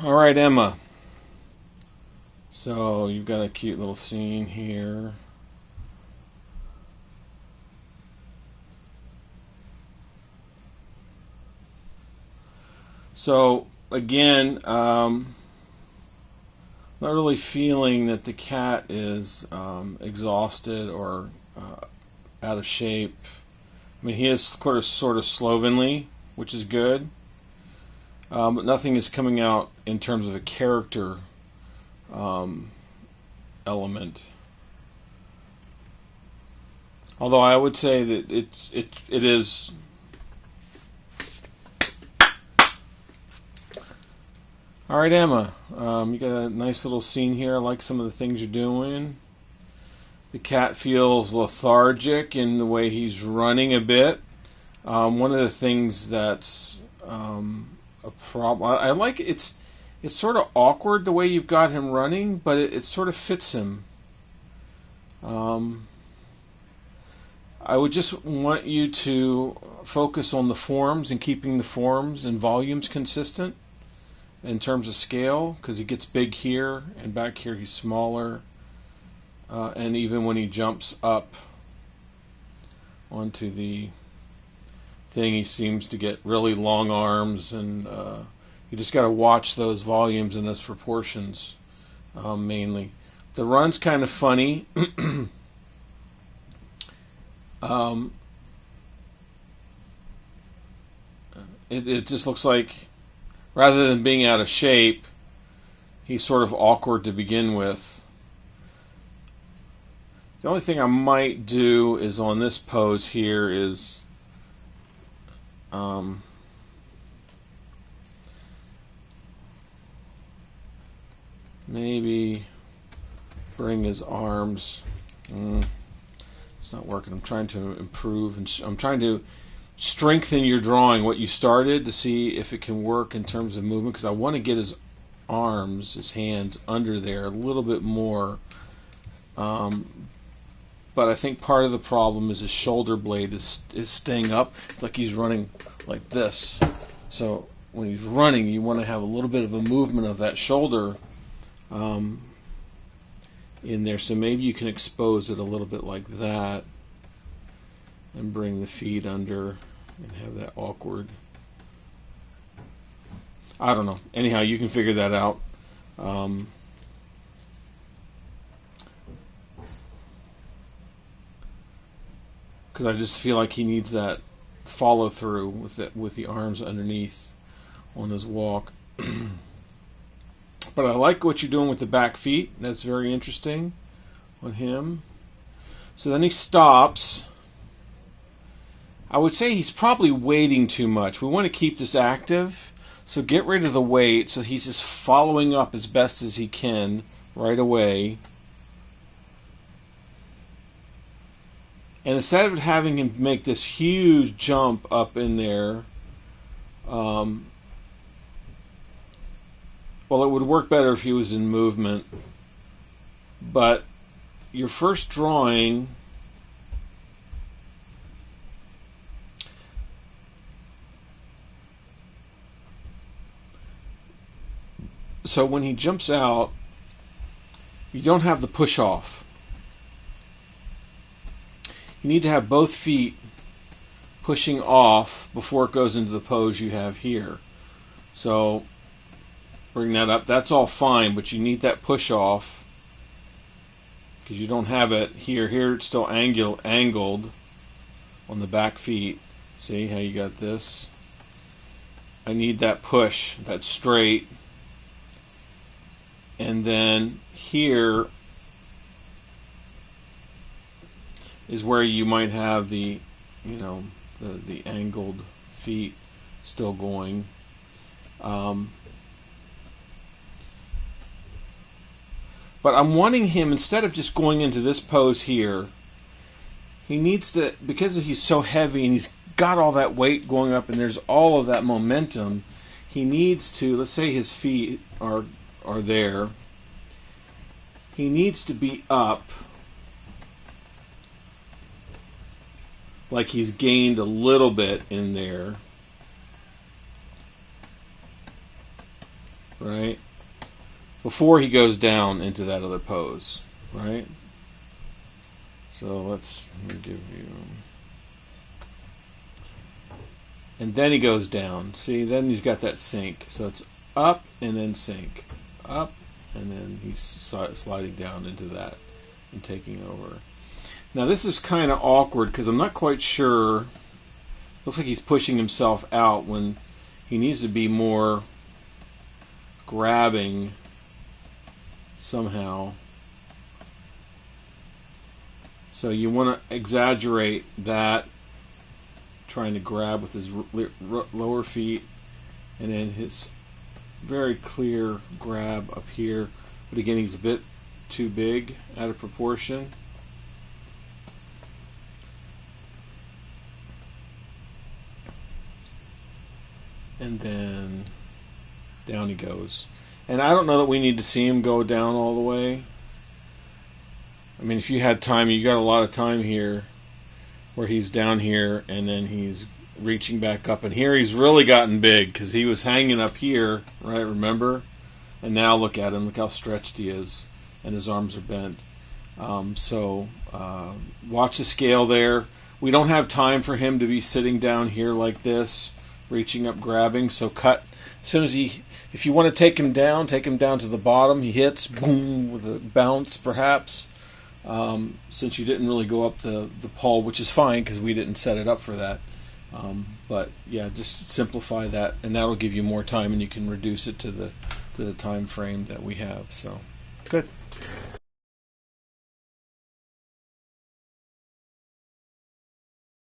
All right, Emma. So you've got a cute little scene here. So again, not really feeling that the cat is exhausted or out of shape. I mean, he is sort of slovenly, which is good. But nothing is coming out in terms of a character element. Although I would say that it is. All right, Emma. You got a nice little scene here. I like some of the things you're doing. The cat feels lethargic in the way he's running a bit. One of the things that's a problem. I like it's sort of awkward the way you've got him running, but it sort of fits him. I would just want you to focus on the forms and keeping the forms and volumes consistent in terms of scale, because he gets big here and back here he's smaller, and even when he jumps up onto the thing he seems to get really long arms, and you just got to watch those volumes and those proportions mainly. The run's kind of funny. It just looks like, rather than being out of shape, he's sort of awkward to begin with. The only thing I might do is on this pose here is maybe bring his arms. It's not working. I'm trying to improve, and I'm trying to strengthen your drawing, what you started, to see if it can work in terms of movement, because I want to get his arms, his hands under there a little bit more. But I think part of the problem is his shoulder blade is staying up. It's like he's running like this. So when he's running, you want to have a little bit of a movement of that shoulder in there. So maybe you can expose it a little bit like that and bring the feet under and have that awkward. I don't know. Anyhow, you can figure that out. Because I just feel like he needs that follow through with the arms underneath on his walk. But I like what you're doing with the back feet. That's very interesting on him. So then he stops. I would say he's probably waiting too much. We want to keep this active, so get rid of the wait, so he's just following up as best as he can right away. And instead of having him make this huge jump up in there, well, it would work better if he was in movement. But your first drawing, so when he jumps out, you don't have the push off. You need to have both feet pushing off before it goes into the pose you have here. So bring that up. That's all fine, but you need that push off because you don't have it here. Here it's still angled on the back feet. See how you got this? I need that push, that straight. And then here is where you might have the angled feet still going. But I'm wanting him, instead of just going into this pose here, he needs to, because he's so heavy and he's got all that weight going up and there's all of that momentum, he needs to, let's say his feet are there, he needs to be up like he's gained a little bit in there. right? Before he goes down into that other pose, right? So let me give you, and then he goes down. See, then he's got that sink. So it's up and then sink, up, and then he's sliding down into that and taking over. Now this is kind of awkward because I'm not quite sure. Looks like he's pushing himself out when he needs to be more grabbing somehow. So you want to exaggerate that, trying to grab with his lower feet, and then his very clear grab up here. But again, he's a bit too big, out of proportion. And then down he goes. And I don't know that we need to see him go down all the way. I mean, if you had time, you got a lot of time here where he's down here and then he's reaching back up. And here he's really gotten big because he was hanging up here, right, remember? And now look at him. Look how stretched he is. And his arms are bent. Watch the scale there. We don't have time for him to be sitting down here like this, reaching up, grabbing. So cut. As soon as if you want to take him down to the bottom. He hits, boom, with a bounce perhaps. Since you didn't really go up the pole, which is fine because we didn't set it up for that. But yeah, just simplify that, and that'll give you more time, and you can reduce it to the time frame that we have. So good.